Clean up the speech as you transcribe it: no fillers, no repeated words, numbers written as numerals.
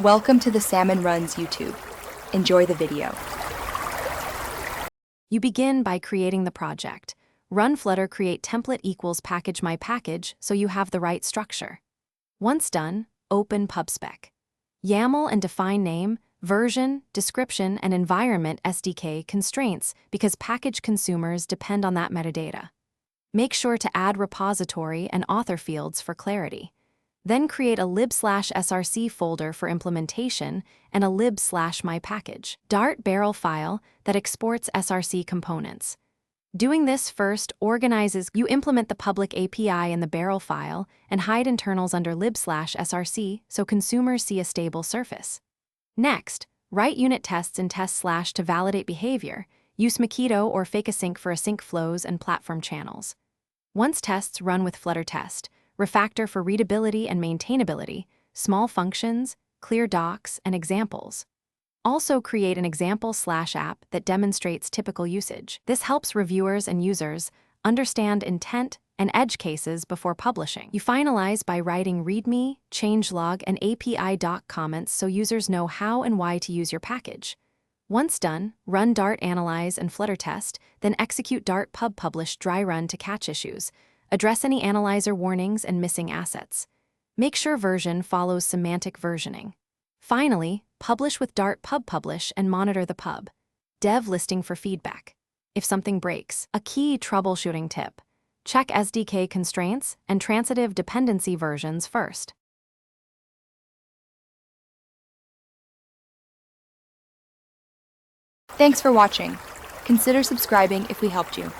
Welcome to the Salmon Runs YouTube. Enjoy the video. You begin by creating the project. Run Flutter create template equals package my package so you have the right structure. Once done, open PubSpec. YAML and define name, version, description, and environment SDK constraints because package consumers depend on that metadata. Make sure to add repository and author fields for clarity. Then create a lib/src folder for implementation and a lib/mypackage Dart barrel file that exports src components. Doing this first organizes. You implement the public API in the barrel file and hide internals under lib/src so consumers see a stable surface. Next, write unit tests in test/ to validate behavior. Use Mockito or FakeAsync for async flows and platform channels. Once tests run with Flutter test, refactor for readability and maintainability, small functions, clear docs, and examples. Also create an example/app that demonstrates typical usage. This helps reviewers and users understand intent and edge cases before publishing. You finalize by writing README, changelog, and API doc comments so users know how and why to use your package. Once done, run Dart analyze and Flutter test, then execute Dart pub publish dry run to catch issues. Address any analyzer warnings and missing assets. Make sure version follows semantic versioning. Finally, publish with Dart pub publish and monitor the pub. Dev listing for feedback. If something breaks, a key troubleshooting tip. Check SDK constraints and transitive dependency versions first. Thanks for watching. Consider subscribing if we helped you.